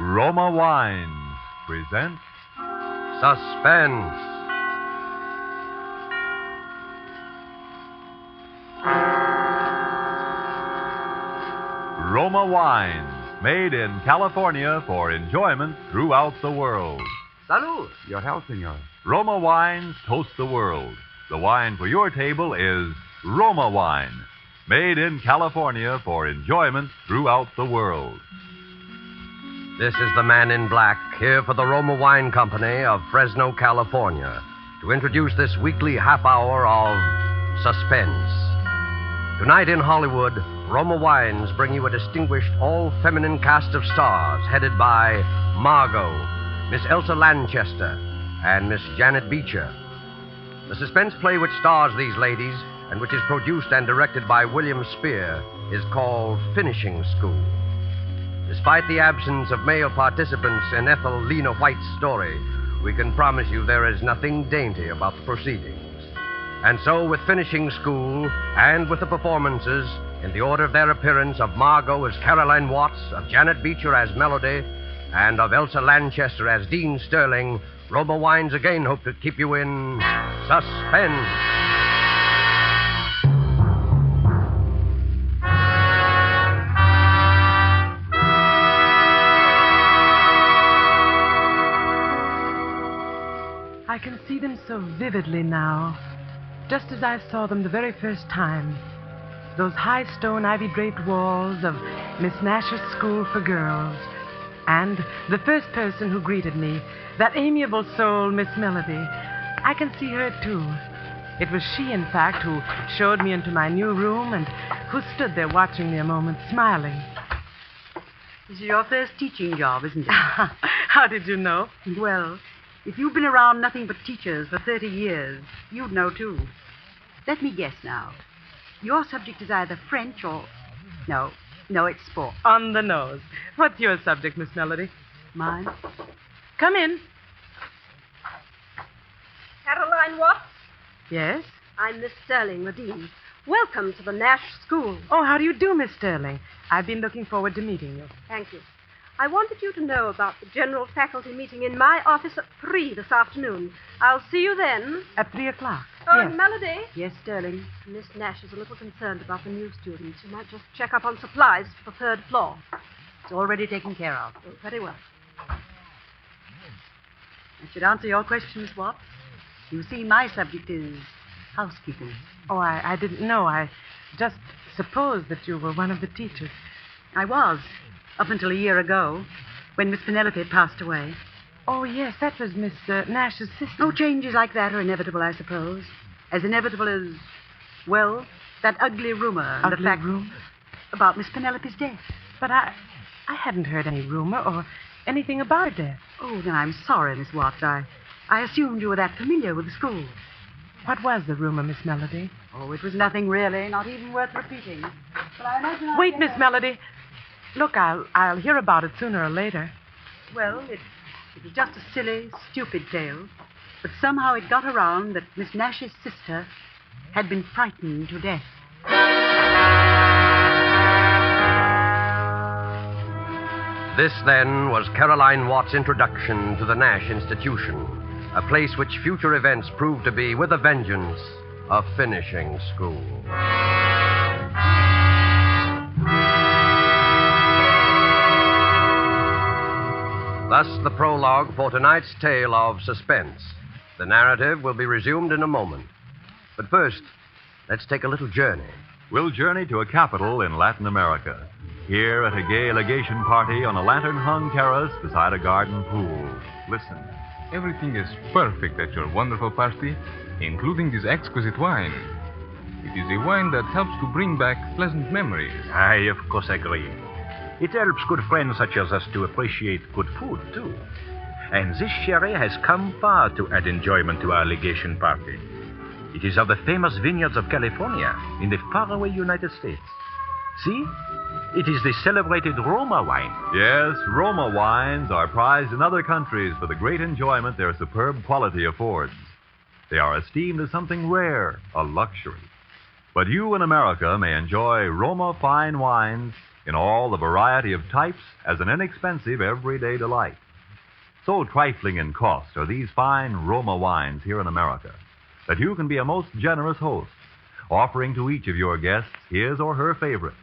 Roma Wines presents Suspense. Roma Wines, made in California for enjoyment throughout the world. Salud. Your health, senor. Roma Wines toast the world. The wine for your table is Roma Wine, made in California for enjoyment throughout the world. This is the man in black, here for the Roma Wine Company of Fresno, California, to introduce this weekly half hour of Suspense. Tonight in Hollywood, Roma Wines bring you a distinguished all-feminine cast of stars headed by Margot, Miss Elsa Lanchester, and Miss Janet Beecher. The suspense play which stars these ladies, and which is produced and directed by William Spear, is called Finishing School. Despite the absence of male participants in Ethel Lena White's story, we can promise you there is nothing dainty about the proceedings. And so, with Finishing School, and with the performances, in the order of their appearance, of Margot as Caroline Watts, of Janet Beecher as Melody, and of Elsa Lanchester as Dean Sterling, Roma Wines again hope to keep you in suspense. I can see them so vividly now, just as I saw them the very first time. Those high stone ivy-draped walls of Miss Nash's School for Girls. And the first person who greeted me, that amiable soul, Miss Melody. I can see her, too. It was she, in fact, who showed me into my new room and who stood there watching me a moment, smiling. This is your first teaching job, isn't it? How did you know? Well, if you've been around nothing but teachers for 30 years, you'd know, too. Let me guess now. Your subject is either French or... No, it's sport. On the nose. What's your subject, Miss Melody? Mine? Come in. Caroline Watts? Yes? I'm Miss Sterling, the dean. Welcome to the Nash School. Oh, how do you do, Miss Sterling? I've been looking forward to meeting you. Thank you. I wanted you to know about the general faculty meeting in my office at 3 this afternoon. I'll see you then. At 3 o'clock? Oh, Yes. Melody. Yes, Sterling. Miss Nash is a little concerned about the new students. You might just check up on supplies for the 3rd floor. It's already taken care of. Oh, very well. I should answer your question, Miss Watts. You see, my subject is housekeeping. Oh, I didn't know. I just supposed that you were one of the teachers. I was, up until a year ago, when Miss Penelope passed away. Oh, yes, that was Miss Nash's sister. No changes like that are inevitable, I suppose. As inevitable as, well, that ugly rumor. and Ugly the fact rumor? about Miss Penelope's death. But I hadn't heard any rumor or anything about her death. Oh, then I'm sorry, Miss Watts. I assumed you were that familiar with the school. What was the rumor, Miss Melody? Oh, it was nothing really, not even worth repeating. But I imagine Wait, Miss Melody. Look, I'll hear about it sooner or later. Well, it was just a silly, stupid tale. But somehow it got around that Miss Nash's sister had been frightened to death. This, then, was Caroline Watts' introduction to the Nash Institution, a place which future events proved to be, with a vengeance, a finishing school. Thus, the prologue for tonight's tale of suspense. The narrative will be resumed in a moment. But first, let's take a little journey. We'll journey to a capital in Latin America. Here at a gay legation party on a lantern-hung terrace beside a garden pool. Listen. Everything is perfect at your wonderful party, including this exquisite wine. It is a wine that helps to bring back pleasant memories. I, of course, agree. It helps good friends such as us to appreciate good food, too. And this sherry has come far to add enjoyment to our legation party. It is of the famous vineyards of California in the faraway United States. See? It is the celebrated Roma wine. Yes, Roma wines are prized in other countries for the great enjoyment their superb quality affords. They are esteemed as something rare, a luxury. But you in America may enjoy Roma fine wines in all the variety of types as an inexpensive everyday delight. So trifling in cost are these fine Roma wines here in America that you can be a most generous host, offering to each of your guests his or her favorite,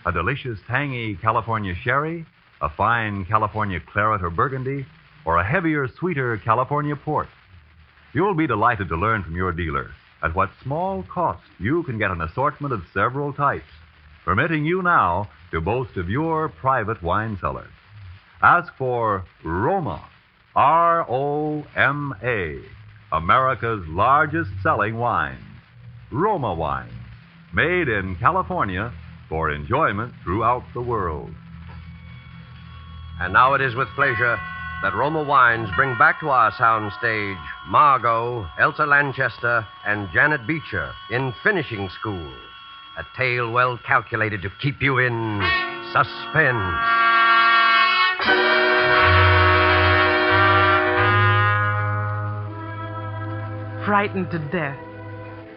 a delicious tangy California sherry, a fine California claret or burgundy, or a heavier, sweeter California port. You'll be delighted to learn from your dealer at what small cost you can get an assortment of several types, permitting you now to boast of your private wine cellar. Ask for Roma, R-O-M-A, America's largest selling wine. Roma wine, made in California for enjoyment throughout the world. And now it is with pleasure that Roma Wines bring back to our soundstage Margot, Elsa Lanchester, and Janet Beecher in Finishing School, a tale well calculated to keep you in suspense. Frightened to death.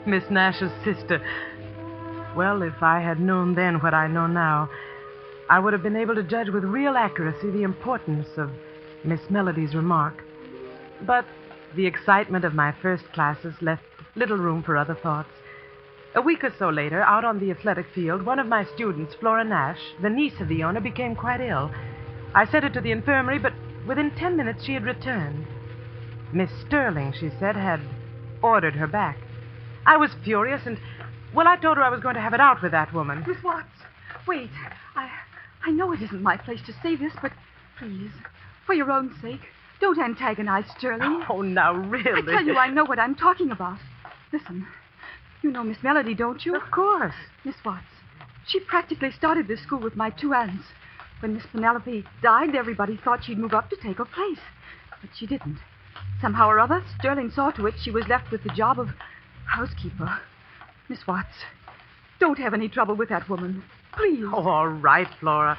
Miss Nash's sister. Well, if I had known then what I know now, I would have been able to judge with real accuracy the importance of Miss Melody's remark. But the excitement of my first classes left little room for other thoughts. A week or so later, out on the athletic field, one of my students, Flora Nash, the niece of the owner, became quite ill. I sent her to the infirmary, but within 10 minutes she had returned. Miss Sterling, she said, had ordered her back. I was furious, and, well, I told her I was going to have it out with that woman. Miss Watts, wait. I know it isn't my place to say this, but please, for your own sake, don't antagonize Sterling. Oh, now, really? I tell you, I know what I'm talking about. Listen, you know Miss Melody, don't you? Of course. Miss Watts, she practically started this school with my two aunts. When Miss Penelope died, everybody thought she'd move up to take her place. But she didn't. Somehow or other, Sterling saw to it she was left with the job of housekeeper. Miss Watts, don't have any trouble with that woman. Please. Oh, all right, Flora.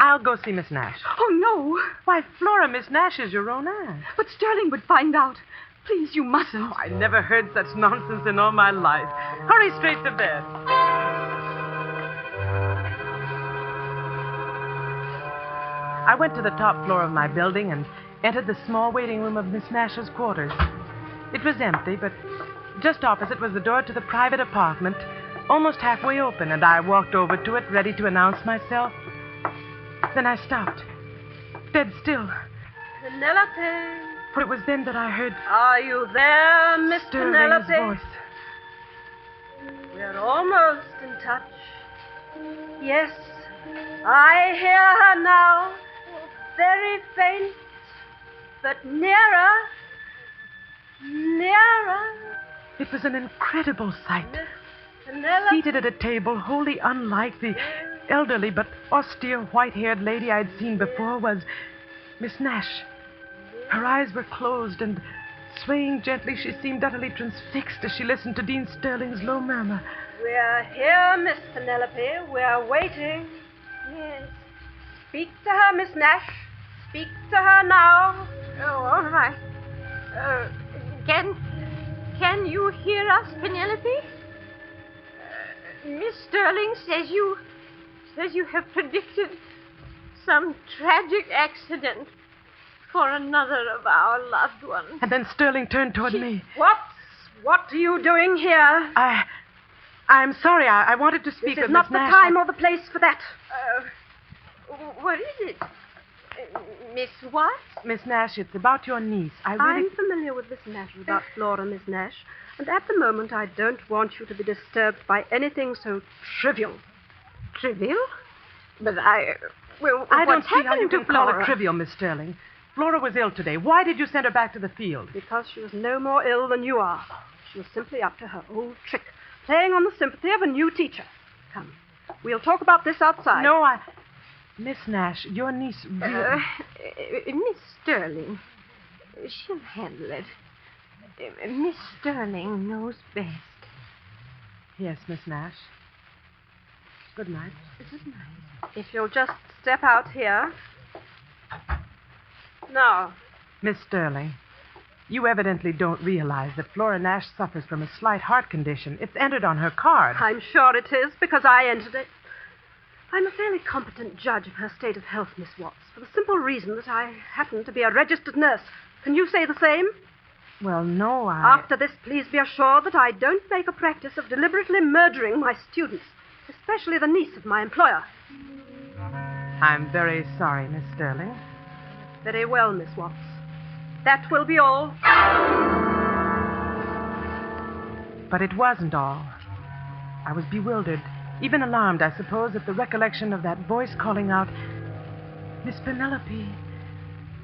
I'll go see Miss Nash. Oh, no. Why, Flora, Miss Nash is your own aunt. But Sterling would find out. Please, you mustn't. Oh, I never heard such nonsense in all my life. Hurry straight to bed. I went to the top floor of my building and entered the small waiting room of Miss Nash's quarters. It was empty, but just opposite was the door to the private apartment, almost halfway open, and I walked over to it, ready to announce myself. Then I stopped, dead still. Penelope. For it was then that I heard Are you there, Miss Sterling's Penelope? voice. We're almost in touch. Yes, I hear her now. Very faint, but nearer. Nearer. It was an incredible sight. Penelope. Seated at a table wholly unlike the elderly but austere white-haired lady I'd seen before was Miss Nash. Her eyes were closed, and swaying gently, she seemed utterly transfixed as she listened to Dean Sterling's low murmur. We're here, Miss Penelope. We're waiting. Yes. Speak to her, Miss Nash. Speak to her now. Oh, all right. Can you hear us, Penelope? Miss Sterling says you have predicted some tragic accident for another of our loved ones. And then Sterling turned toward me. What are you doing here? I'm sorry. I wanted to speak This of is not Miss the Nash. time or the place for that. What is it? Miss what? Miss Nash, it's about your niece. I'm familiar with this matter about Flora, Miss Nash, and at the moment I don't want you to be disturbed by anything so trivial. Trivial? But I don't what's see how happened you to can call it Flora? trivial, Miss Sterling. Flora was ill today. Why did you send her back to the field? Because she was no more ill than you are. She was simply up to her old trick, playing on the sympathy of a new teacher. Come, we'll talk about this outside. No, Miss Nash, your niece really... Miss Sterling, she'll handle it. Miss Sterling knows best. Yes, Miss Nash. Good night. Good night. If you'll just step out here. Now, Miss Sterling, you evidently don't realize that Flora Nash suffers from a slight heart condition. It's entered on her card. I'm sure it is because I entered it. I'm a fairly competent judge of her state of health, Miss Watts, for the simple reason that I happen to be a registered nurse. Can you say the same? Well, no, After this, please be assured that I don't make a practice of deliberately murdering my students, especially the niece of my employer. I'm very sorry, Miss Sterling. Very well, Miss Watts. That will be all. But it wasn't all. I was bewildered, even alarmed, I suppose, at the recollection of that voice calling out, Miss Penelope.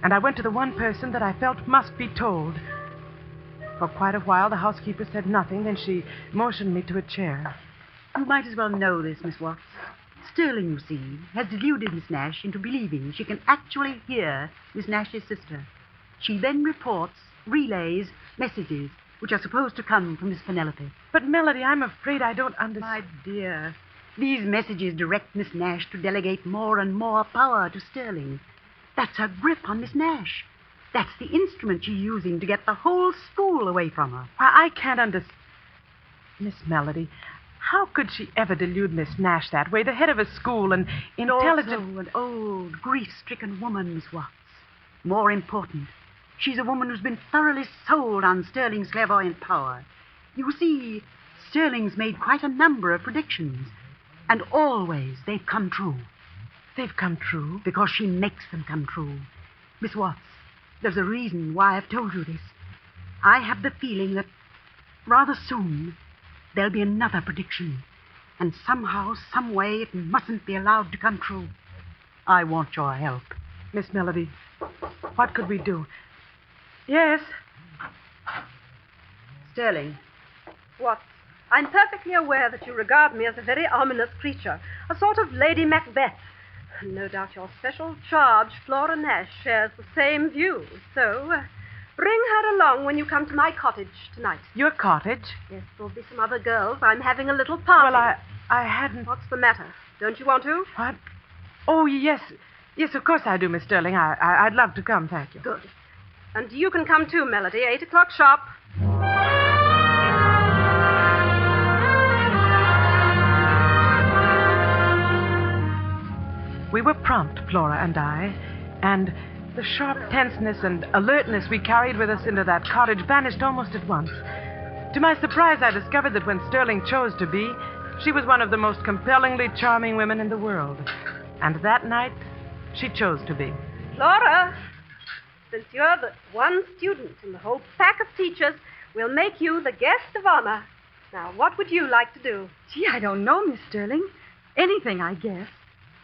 And I went to the one person that I felt must be told. For quite a while, the housekeeper said nothing, then she motioned me to a chair. You might as well know this, Miss Watts. Sterling, you see, has deluded Miss Nash into believing she can actually hear Miss Nash's sister. She then relays messages which are supposed to come from Miss Penelope. But, Melody, I'm afraid I don't understand. My dear, these messages direct Miss Nash to delegate more and more power to Sterling. That's her grip on Miss Nash. That's the instrument she's using to get the whole school away from her. I can't understand. Miss Melody, how could she ever delude Miss Nash that way? The head of a school, and intelligent... Also an old, grief-stricken woman, Miss Watts. More important, she's a woman who's been thoroughly sold on Sterling's clairvoyant power. You see, Sterling's made quite a number of predictions, and always they've come true. They've come true? Because she makes them come true. Miss Watts, there's a reason why I've told you this. I have the feeling that rather soon there'll be another prediction, and somehow, some way, it mustn't be allowed to come true. I want your help. Miss Melody, what could we do? Yes? Sterling. What? I'm perfectly aware that you regard me as a very ominous creature, a sort of Lady Macbeth. No doubt your special charge, Flora Nash, shares the same view. So, bring her along when you come to my cottage tonight. Your cottage? Yes, there'll be some other girls. I'm having a little party. Well, I hadn't... What's the matter? Don't you want to? What? Oh, yes. Yes, of course I do, Miss Sterling. I'd love to come, thank you. Good. And you can come too, Melody. 8 o'clock sharp. We were prompt, Flora and I, and the sharp tenseness and alertness we carried with us into that cottage vanished almost at once. To my surprise, I discovered that when Sterling chose to be, she was one of the most compellingly charming women in the world. And that night, she chose to be. Flora, since you're the one student in the whole pack of teachers, we'll make you the guest of honor. Now, what would you like to do? Gee, I don't know, Miss Sterling. Anything, I guess.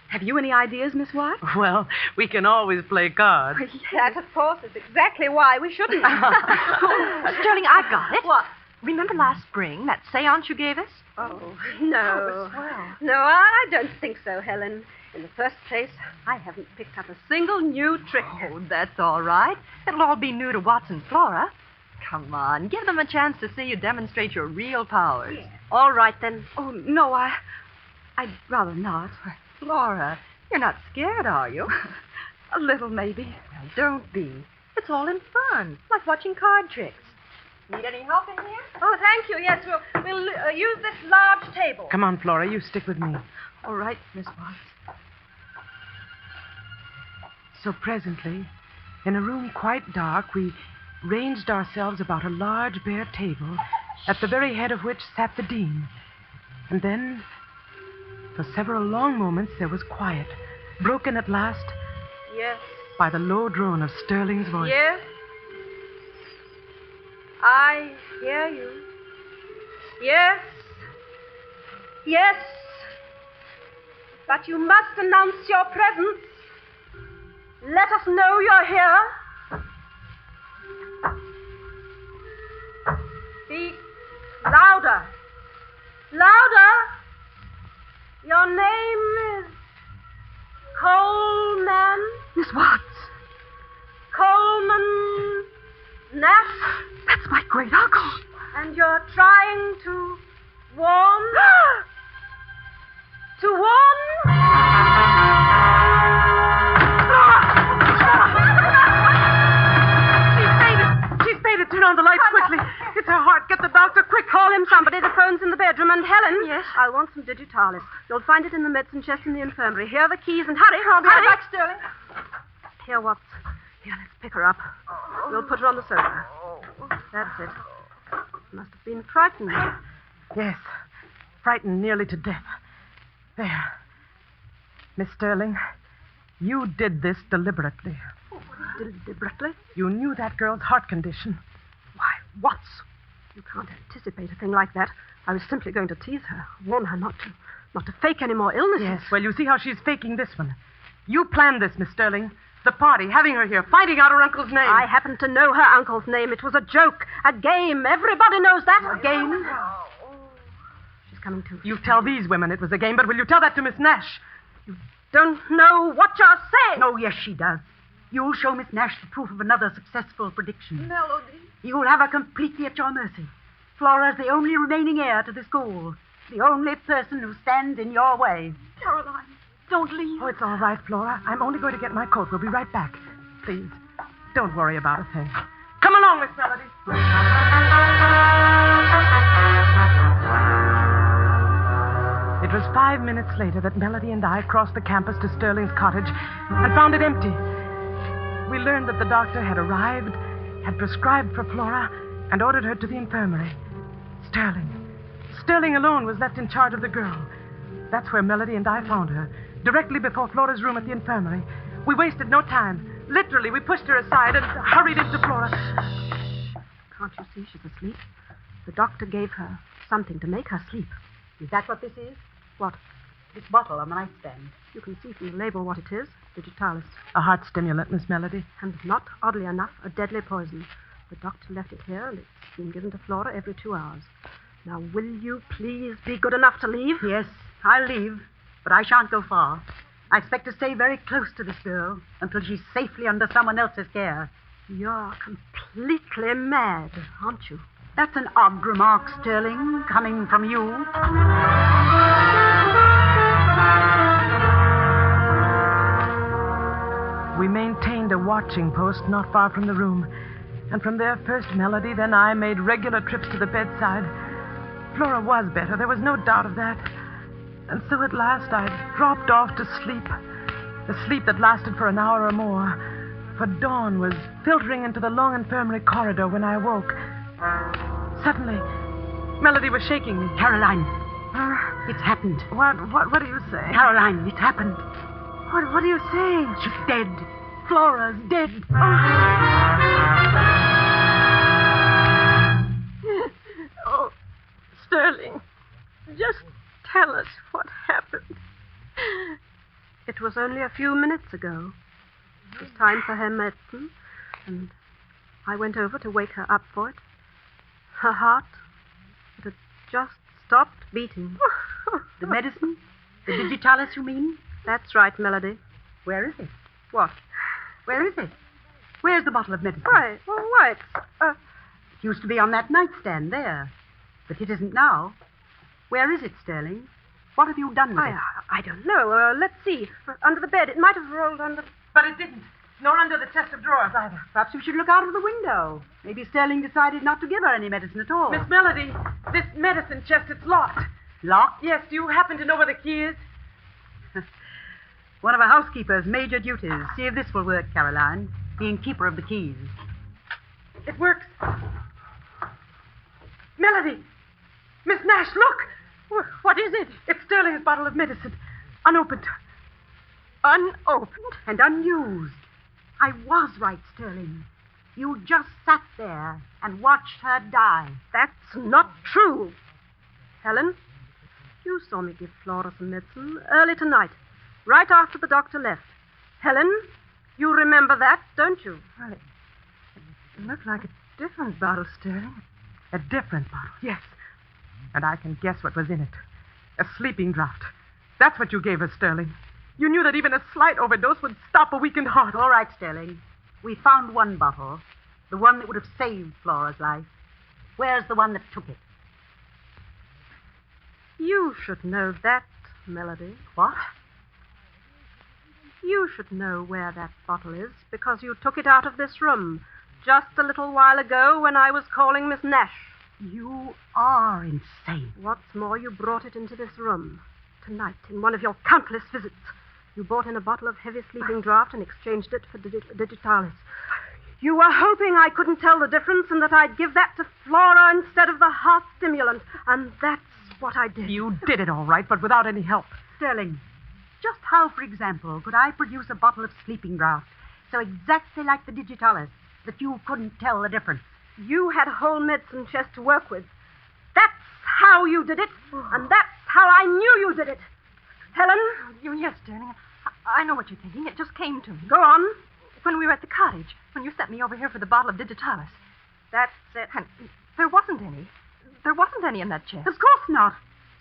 Have you any ideas, Miss Watts? Well, we can always play cards. That, of course, is exactly why we shouldn't. Sterling, I've got it. What? Remember last spring, that seance you gave us? Oh, no. Oh, swell. No, I don't think so, Helen. In the first place, I haven't picked up a single new trick. Oh, that's all right. It'll all be new to Watts and Flora. Come on, give them a chance to see you demonstrate your real powers. Yeah. All right, then. Oh, no, I'd rather not. Flora, you're not scared, are you? A little, maybe. Well, don't be. It's all in fun, like watching card tricks. Need any help in here? Oh, thank you. Yes, we'll use this large table. Come on, Flora, you stick with me. All right, Miss Watts. So presently, in a room quite dark, we ranged ourselves about a large bare table, at the very head of which sat the dean. And then, for several long moments, there was quiet, broken at last Yes. by the low drone of Sterling's voice. Yes. I hear you. Yes. Yes. But you must announce your presence. Let us know you're here. Speak louder. Louder. Your name is Coleman. Miss Watts, Coleman Nash. that's my great uncle. And you're trying to warn? To warn? She's faded. Turn on the lights quickly. It's her heart. Get the doctor quick. Call him somebody. The phone's in the bedroom. bedroom. And Helen. Yes? I'll want some digitalis. You'll find it in the medicine chest in the infirmary. Here are the keys, and hurry. I'll be right back, Sterling. Here, Watts. Here, let's pick her up. We'll put her on the sofa. That's it. Must have been frightened. Yes. Frightened nearly to death. There. Miss Sterling, you did this deliberately. Deliberately? You knew that girl's heart condition. Why, Watts, you can't anticipate a thing like that. I was simply going to tease her, warn her not to fake any more illnesses. Yes, well, you see how she's faking this one. You planned this, Miss Sterling. The party, having her here, finding out her uncle's name. I happen to know her uncle's name. It was a joke, a game. Everybody knows that. A game? She's coming to. You tell these women it was a game, but will you tell that to Miss Nash? You don't know what you're saying. Oh, yes, she does. You'll show Miss Nash the proof of another successful prediction. Melody. You'll have her completely at your mercy. Flora's the only remaining heir to the school. The only person who stands in your way. Caroline, don't leave. Oh, it's all right, Flora. I'm only going to get my coat. We'll be right back. Please, don't worry about a thing. Come along, Miss Melody. It was 5 minutes later that Melody and I crossed the campus to Sterling's cottage and found it empty. We learned that the doctor had arrived, had prescribed for Flora, and ordered her to the infirmary. Sterling alone was left in charge of the girl. That's where Melody and I found her, directly before Flora's room at the infirmary. We wasted no time. Literally, we pushed her aside and hurried into Flora. Can't you see she's asleep? The doctor gave her something to make her sleep. Is that what this is? What? This bottle on the nightstand. You can see from the label what it is. Digitalis. A heart stimulant, Miss Melody. And not, oddly enough, a deadly poison. The doctor left it here, and it's been given to Flora every 2 hours. Now, will you please be good enough to leave? Yes, I'll leave, but I shan't go far. I expect to stay very close to this girl until she's safely under someone else's care. You're completely mad, aren't you? That's an odd remark, Sterling, coming from you. We maintained a watching post not far from the room. And from there, first Melody, then I made regular trips to the bedside. Flora was better, there was no doubt of that. And so at last I dropped off to sleep. A sleep that lasted for an hour or more. For dawn was filtering into the long infirmary corridor when I awoke. Suddenly, Melody was shaking me. Caroline, it's happened. What do you say? Caroline, it's happened. What are you saying? She's dead. Flora's dead. Oh, Sterling, just tell us what happened. It was only a few minutes ago. It was time for her medicine, and I went over to wake her up for it. Her heart, it had just stopped beating. The medicine? The digitalis, you mean? That's right, Melody. Where is it? What? Where is it? Where's the bottle of medicine? Why, it's... It used to be on that nightstand there. But it isn't now. Where is it, Sterling? What have you done with it? I don't know. Let's see. Under the bed. It might have rolled under... But it didn't. Nor under the chest of drawers either. Perhaps we should look out of the window. Maybe Sterling decided not to give her any medicine at all. Miss Melody, this medicine chest, it's locked. Locked? Yes, do you happen to know where the key is? One of a housekeeper's major duties. See if this will work, Caroline. Being keeper of the keys. It works. Melody! Miss Nash, look! What is it? It's Sterling's bottle of medicine. Unopened. Unopened? And unused. I was right, Sterling. You just sat there and watched her die. That's not true. Helen, you saw me give Flora some medicine early tonight, right after the doctor left. Helen, you remember that, don't you? Well, it looked like a different bottle, Sterling. A different bottle, yes. And I can guess what was in it. A sleeping draught. That's what you gave her, Sterling. You knew that even a slight overdose would stop a weakened heart. All right, Sterling. We found one bottle. The one that would have saved Flora's life. Where's the one that took it? You should know that, Melody. What? You should know where that bottle is because you took it out of this room just a little while ago when I was calling Miss Nash. You are insane. What's more, you brought it into this room. Tonight, in one of your countless visits. You brought in a bottle of heavy sleeping draught and exchanged it for digitalis. You were hoping I couldn't tell the difference and that I'd give that to Flora instead of the heart stimulant. And that's what I did. You did it all right, but without any help. Sterling, just how, for example, could I produce a bottle of sleeping draught so exactly like the digitalis that you couldn't tell the difference? You had a whole medicine chest to work with. That's how you did it, and that's how I knew you did it. Helen? Yes, Sterling. I know what you're thinking. It just came to me. Go on. When we were at the cottage, when you sent me over here for the bottle of digitalis. That's it. And there wasn't any. There wasn't any in that chest. Of course not.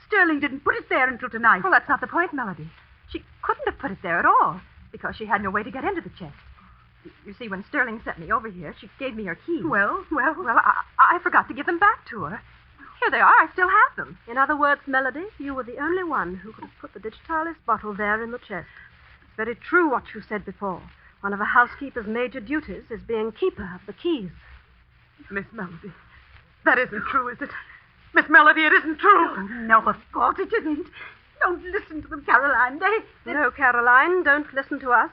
Sterling didn't put it there until tonight. Well, that's not the point, Melody. She couldn't have put it there at all, because she had no way to get into the chest. You see, when Sterling sent me over here, she gave me her keys. Well, I forgot to give them back to her. Here they are. I still have them. In other words, Melody, you were the only one who could have put the digitalis bottle there in the chest. It's very true what you said before. One of a housekeeper's major duties is being keeper of the keys. Miss Melody, that isn't true, is it? Miss Melody, it isn't true. No, of course it isn't. Don't listen to them, Caroline. No, Caroline, don't listen to us.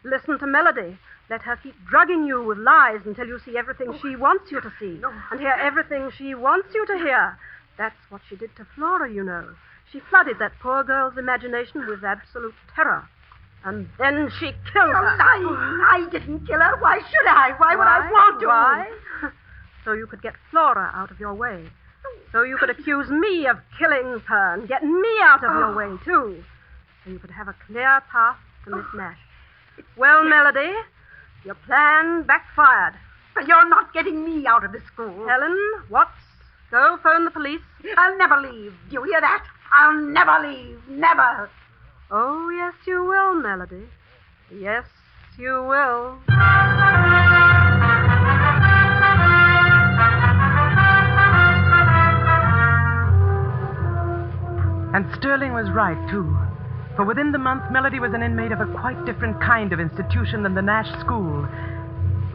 Listen to Melody. Let her keep drugging you with lies until you see everything she wants you to see and hear everything she wants you to hear. That's what she did to Flora, you know. She flooded that poor girl's imagination with absolute terror. And then she killed her. I didn't kill her. Why should I? Why would I want to? Why? So you could get Flora out of your way. So you could accuse me of killing her and get me out of your way, too. So you could have a clear path to Miss Nash. Well, Melody, your plan backfired. But you're not getting me out of the school. Helen, Watts, go phone the police. I'll never leave. Do you hear that? I'll never leave. Never. Oh, yes, you will, Melody. Yes, you will. And Sterling was right, too. For within the month, Melody was an inmate of a quite different kind of institution than the Nash School.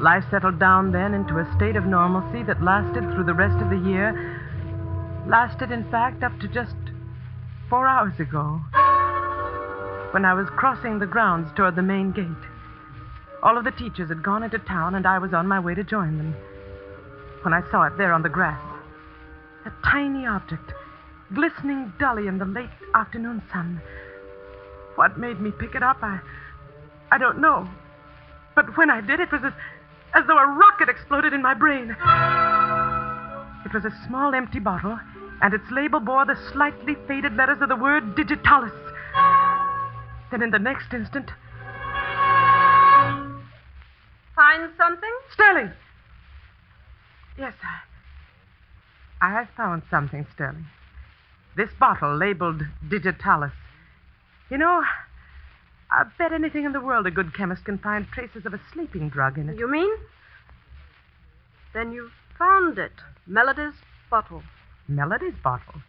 Life settled down then into a state of normalcy that lasted through the rest of the year. Lasted, in fact, up to just 4 hours ago, when I was crossing the grounds toward the main gate. All of the teachers had gone into town, and I was on my way to join them, when I saw it there on the grass. A tiny object, glistening dully in the late afternoon sun. What made me pick it up, I don't know. But when I did, it was as though a rocket exploded in my brain. It was a small empty bottle, and its label bore the slightly faded letters of the word digitalis. Then in the next instant... Find something? Sterling! Yes, I found something, Sterling. This bottle labeled digitalis. You know, I bet anything in the world a good chemist can find traces of a sleeping drug in it. You mean? Then you found it. Melody's bottle. Melody's bottle?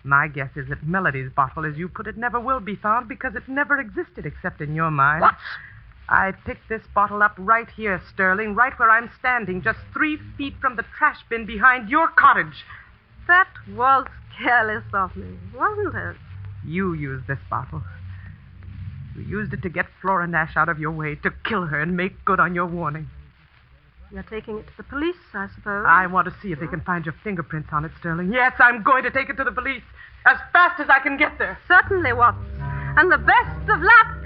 My guess is that Melody's bottle, as you put it, never will be found because it never existed except in your mind. What? I picked this bottle up right here, Sterling, right where I'm standing, just 3 feet from the trash bin behind your cottage. That was careless of me, wasn't it? You used this bottle. You used it to get Flora Nash out of your way, to kill her and make good on your warning. You're taking it to the police, I suppose? I want to see if they can find your fingerprints on it, Sterling. Yes, I'm going to take it to the police as fast as I can get there. Certainly, Watts. And the best of luck.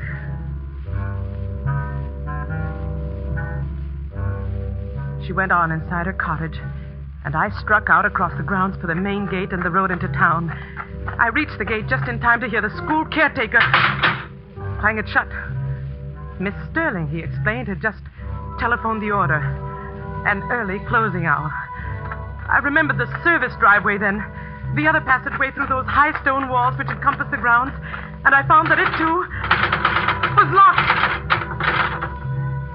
She went on inside her cottage, and I struck out across the grounds for the main gate and the road into town. I reached the gate just in time to hear the school caretaker tying it shut. Miss Sterling, he explained, had just telephoned the order. An early closing hour. I remembered the service driveway then, the other passageway through those high stone walls which encompassed the grounds, and I found that it, too, was locked.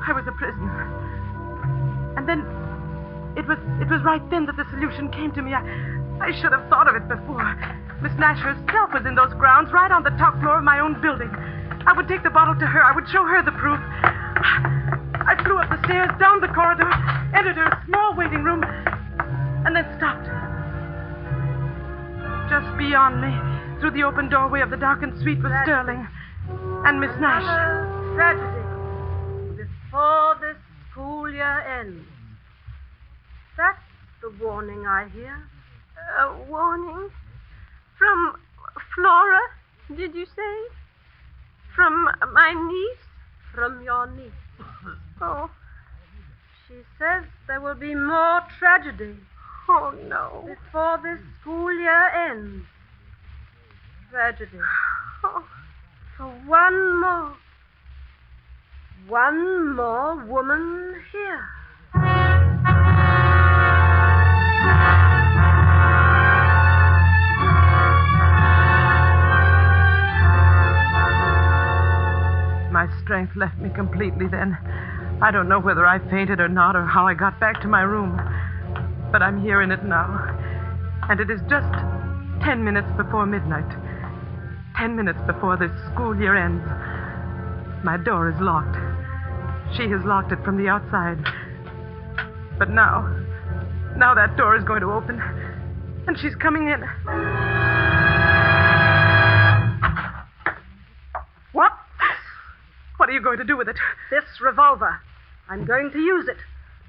I was a prisoner. And then it was right then that the solution came to me. I should have thought of it before. Miss Nash herself was in those grounds, right on the top floor of my own building. I would take the bottle to her. I would show her the proof. I flew up the stairs, down the corridor, entered her small waiting room, and then stopped. just beyond me, through the open doorway of the darkened suite, was Sterling and Miss Nash. Another tragedy before this school year ends. That's the warning I hear. A warning? From Flora, did you say? From my niece? From your niece. Oh. She says there will be more tragedy Oh, no. before this school year ends. Tragedy. Oh. For one more woman here. My strength left me completely then. I don't know whether I fainted or not, or how I got back to my room. But I'm here in it now. And it is just 10 minutes before midnight. 10 minutes before this school year ends. My door is locked. She has locked it from the outside. But now that door is going to open, and she's coming in. What? What are you going to do with it? This revolver. I'm going to use it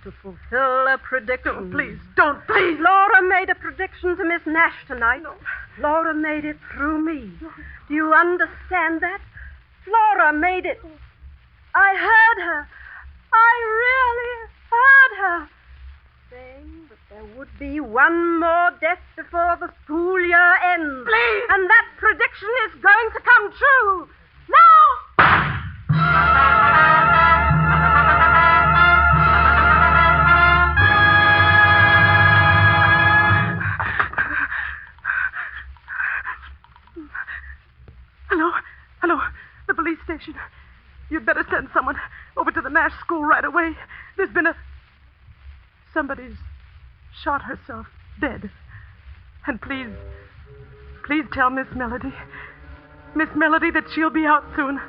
to fulfill a prediction. Oh, please, don't, please. Laura made a prediction to Miss Nash tonight. No. Laura made it through me. Do you understand that? Laura made it. I heard her. I really heard her saying that there would be one more death before the school year ends. Please! And that prediction is going to come true. Now! Hello, the police station. You'd better send someone over to the Nash school right away. There's been somebody's shot herself dead. And please tell Miss Melody that she'll be out soon.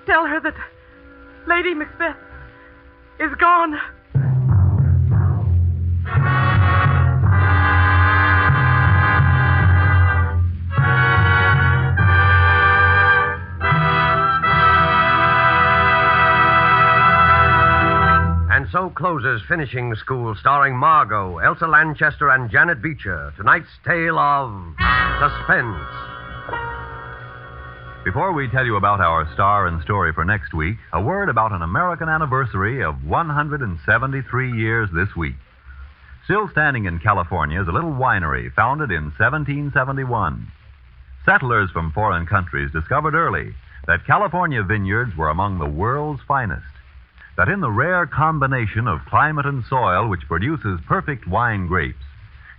Tell her that Lady Macbeth is gone. And so closes Finishing School, starring Margot, Elsa Lanchester, and Janet Beecher. Tonight's tale of suspense. Before we tell you about our star and story for next week, a word about an American anniversary of 173 years this week. Still standing in California is a little winery founded in 1771. Settlers from foreign countries discovered early that California vineyards were among the world's finest. That in the rare combination of climate and soil which produces perfect wine grapes,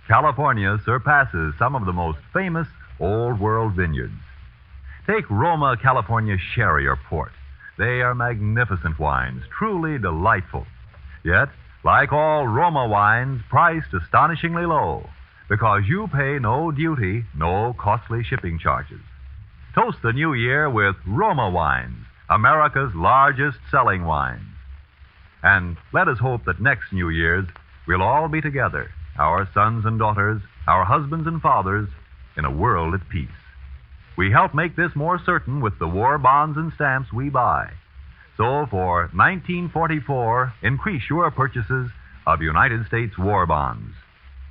California surpasses some of the most famous Old World vineyards. Take Roma California Sherry or Port. They are magnificent wines, truly delightful. Yet, like all Roma wines, priced astonishingly low, because you pay no duty, no costly shipping charges. Toast the new year with Roma wines, America's largest selling wines. And let us hope that next New Year's we'll all be together, our sons and daughters, our husbands and fathers, in a world at peace. We help make this more certain with the war bonds and stamps we buy. So for 1944, increase your purchases of United States war bonds.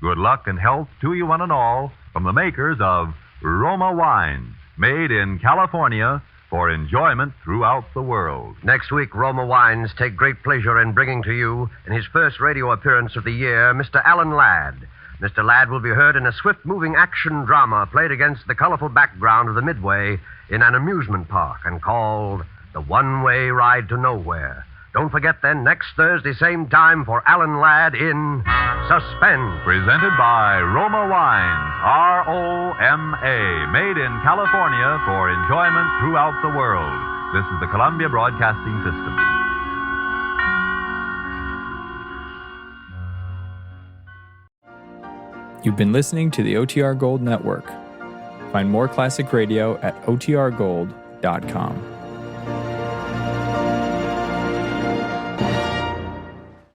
Good luck and health to you one and all from the makers of Roma wines, made in California for enjoyment throughout the world. Next week, Roma Wines take great pleasure in bringing to you, in his first radio appearance of the year, Mr. Alan Ladd. Mr. Ladd will be heard in a swift-moving action drama played against the colorful background of the Midway in an amusement park and called The One-Way Ride to Nowhere. Don't forget, then, next Thursday, same time, for Alan Ladd in Suspense. Presented by Roma Wines, R-O-M-A, made in California for enjoyment throughout the world. This is the Columbia Broadcasting System. You've been listening to the OTR Gold Network. Find more classic radio at otrgold.com.